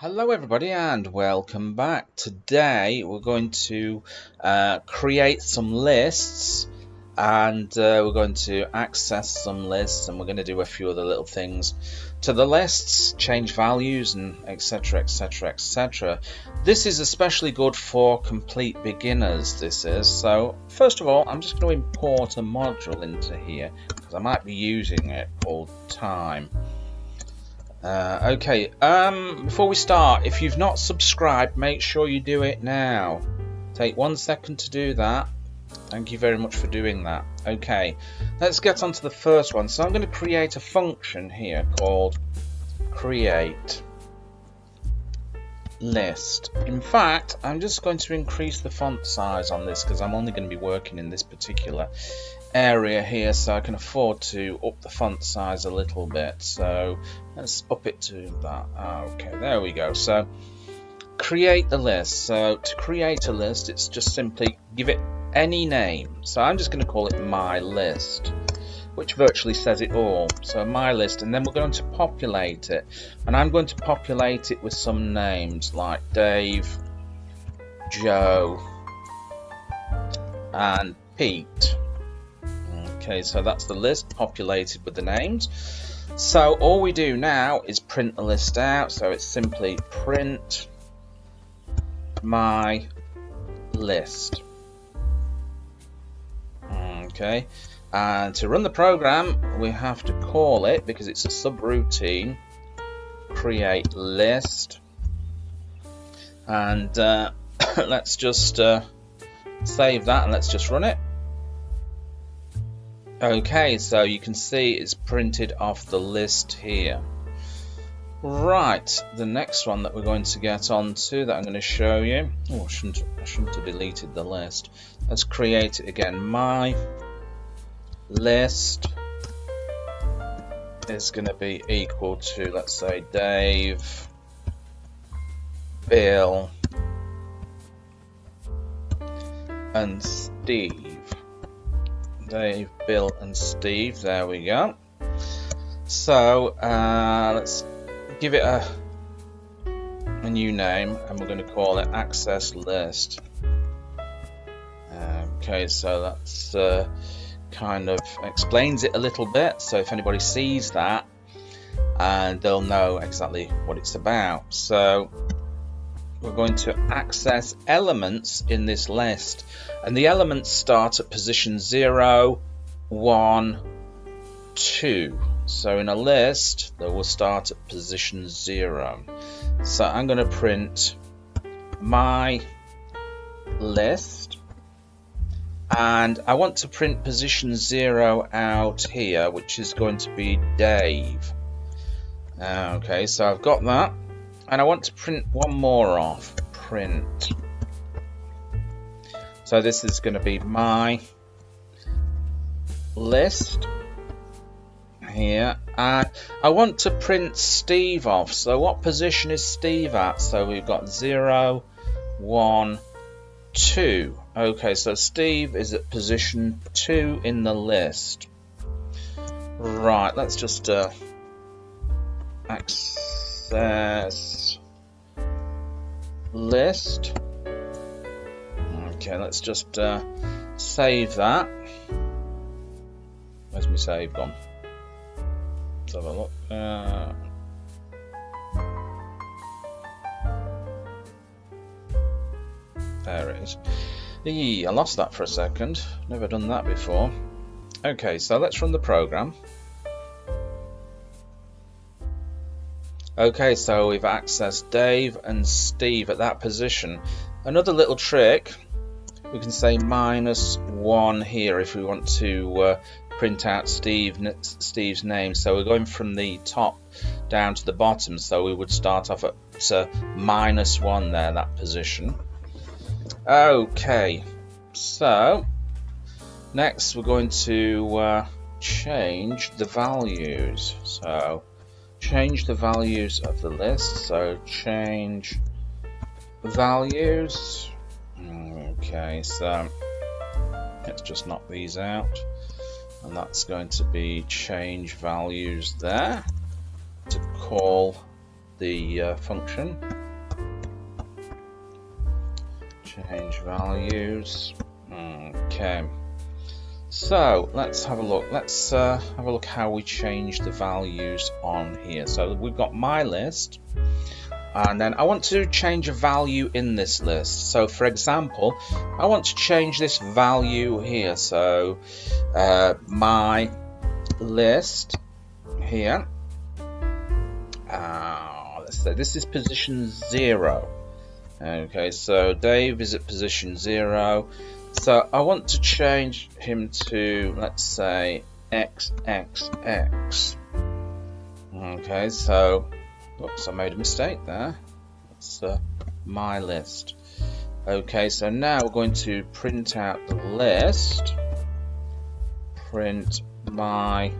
Hello everybody and welcome back. Today we're going to create some lists and we're going to access some lists and we're going to do a few other little things to the lists, change values and etc etc etc. This is especially good for complete beginners, this is. So first of all I'm just going to import a module into here because I might be using it all the time. Before we start, if you've not subscribed, make sure you do it now. Take 1 second to do that. Thank you very much for doing that. Okay, let's get on to the first one. So I'm going to create a function here called create list. In fact, I'm just going to increase the font size on this because I'm only going to be working in this particular area here, so I can afford to up the font size a little bit. So let's up it to that. Okay, there we go. So create the list. So to create a list, it's just simply give it any name. So I'm just going to call it my list, which virtually says it all. So my list, and then we're going to populate it, and I'm going to populate it with some names like Dave, Joe and Pete. Okay, so that's the list populated with the names. So all we do now is print the list out. So it's simply print my list. Okay, and to run the program we have to call it, because it's a subroutine, create list. And let's just save that and let's just run it. Okay, so you can see it's printed off the list here. Right, the next one that we're going to get onto that I'm going to show you. Oh, I shouldn't have deleted the list. Let's create it again. My list is going to be equal to, let's say, Dave, Bill, and Steve. Dave, Bill and Steve, there we go. So let's give it a new name and we're going to call it access list. Okay, so that's kind of explains it a little bit, so if anybody sees that and they'll know exactly what it's about. So we're going to access elements in this list, and the elements start at position 0, 1, 2. So in a list they will start at position 0. So I'm going to print my list, and I want to print position 0 out here, which is going to be Dave. Okay, so I've got that. And I want to print one more off, print. So this is going to be my list here. And I want to print Steve off. So what position is Steve at? So we've got 0, 1, 2. Okay, so Steve is at position 2 in the list. Right, let's just access list. Okay, let's just save that. Where's my save gone? Let's have a look. There it is. I lost that for a second. Never done that before. Okay, so let's run the program. Okay, so we've accessed Dave and Steve at that position. Another little trick, we can say -1 here if we want to print out Steve's name. So we're going from the top down to the bottom, so we would start off at -1 there, that position. Okay, so next we're going to change the values. So change the values of the list. So change values. Okay, so let's just knock these out, and that's going to be change values there to call the function. Change values. Okay. So let's have a look. Let's have a look how we change the values on here. So we've got my list, and then I want to change a value in this list. So for example, I want to change this value here. So my list here, let's say this is position 0. Okay, so Dave is at position 0. So I want to change him to, let's say, XXX. Okay, so, oops, I made a mistake there. That's my list. Okay, so now we're going to print out the list. Print my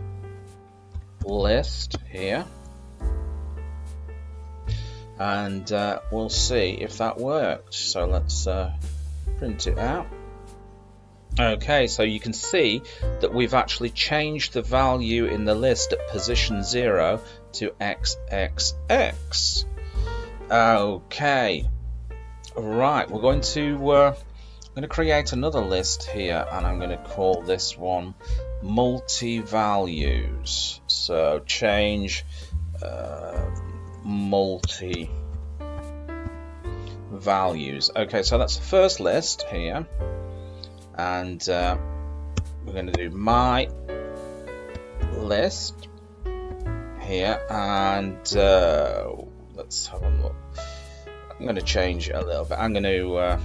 list here. And we'll see if that worked. So let's print it out. Okay, so you can see that we've actually changed the value in the list at position 0 to XXX. Okay, right, we're going to create another list here, and I'm going to call this one multi-values. So change multi-values. Okay, so that's the first list here. And we're going to do my list here, and let's have a look. I'm going to change it a little bit. I'm going to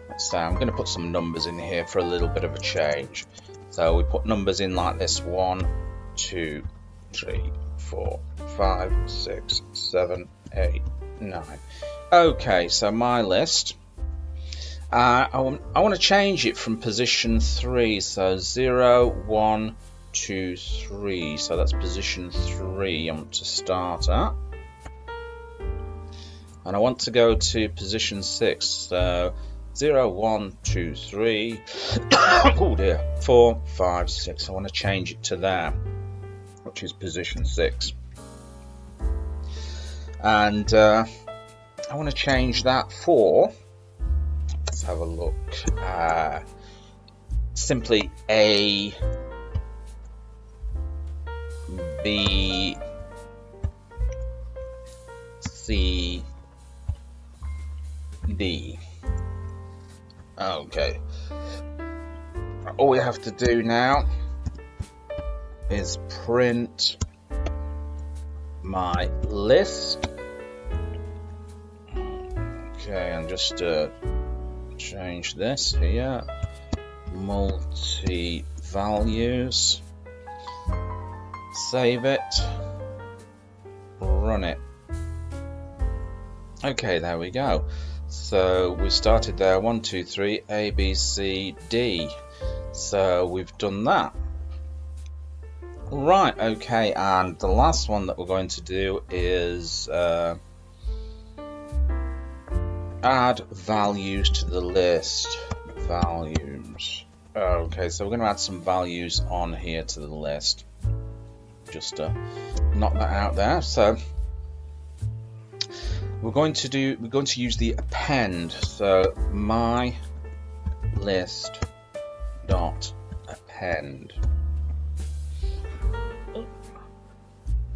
let's say I'm going to put some numbers in here for a little bit of a change. So we put numbers in like this: 1, 2, 3, 4, 5, 6, 7, 8, 9. Okay, so my list. I want to change it from position 3, so 0, 1, 2, 3. So that's position 3 I want to start at. And I want to go to position 6, so 0, 1, 2, 3. Oh dear, 4, 5, 6. I want to change it to there, which is position 6. And I want to change that for, let's have a look, simply A, B, C, D. Okay, all we have to do now is print my list. Okay, and just change this here, multi-values, save it, run it. Okay, there we go. So we started there, 1, 2, 3, A, B, C, D. So we've done that. Right, okay, and the last one that we're going to do is add values to the list. Values. Okay, so we're going to add some values on here to the list. Just knock that out there. So we're going to use the append. So my list dot append.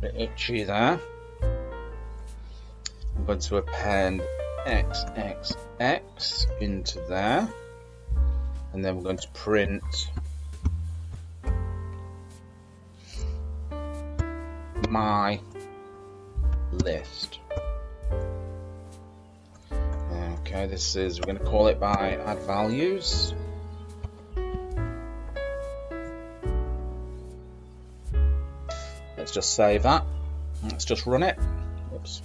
Bit itchy there. I'm going to append XXX into there, and then we're going to print my list. Okay, this is, we're going to call it by add values. Let's just save that. Let's just run it. Oops.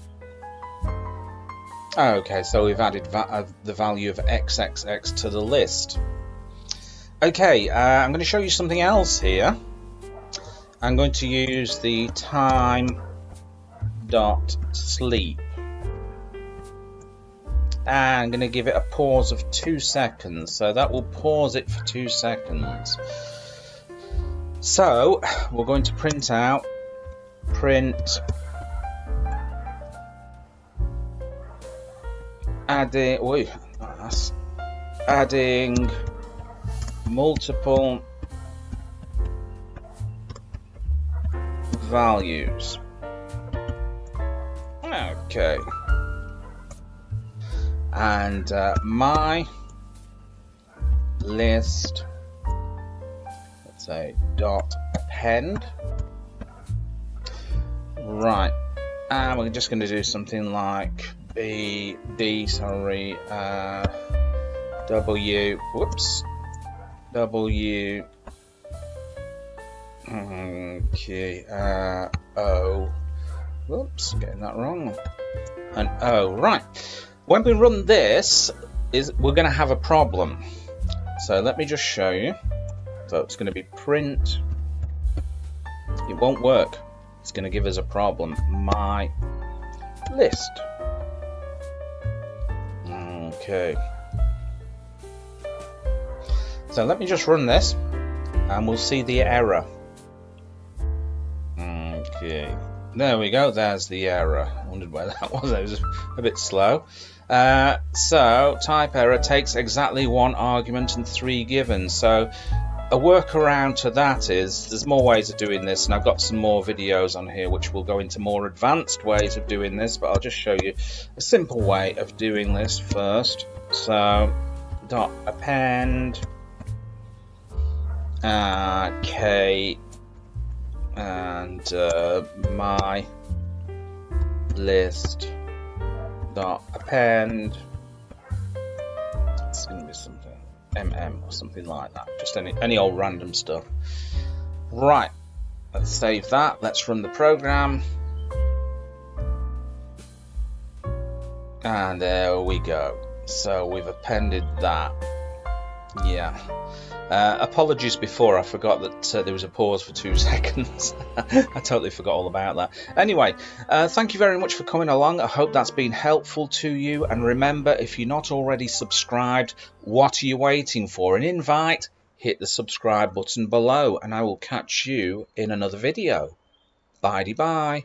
Okay, so we've added the value of XXX to the list. Okay, I'm going to show you something else here. I'm going to use the time.sleep. And I'm going to give it a pause of 2 seconds. So that will pause it for 2 seconds. So we're going to print out print adding multiple values. Okay. And my list, let's say dot append. Right. And we're just going to do something like W, okay, O, whoops, getting that wrong, and O, right. When we run this, we're going to have a problem. So let me just show you. So it's going to be print. It won't work. It's going to give us a problem. My list. Okay. So let me just run this, and we'll see the error. Okay. There we go. There's the error. I wondered where that was. It was a bit slow. So type error takes exactly one argument and 3 given. So a workaround to that is there's more ways of doing this, and I've got some more videos on here which will go into more advanced ways of doing this, but I'll just show you a simple way of doing this first. So dot append k and my list dot append. It's going to be something or something like that, just any old random stuff. Right, let's save that. Let's run the program, and there we go. So we've appended that. Yeah. Apologies before, I forgot that there was a pause for 2 seconds. I totally forgot all about that. Anyway, thank you very much for coming along. I hope that's been helpful to you. And remember, if you're not already subscribed, what are you waiting for? An invite? Hit the subscribe button below, and I will catch you in another video. Bye-bye.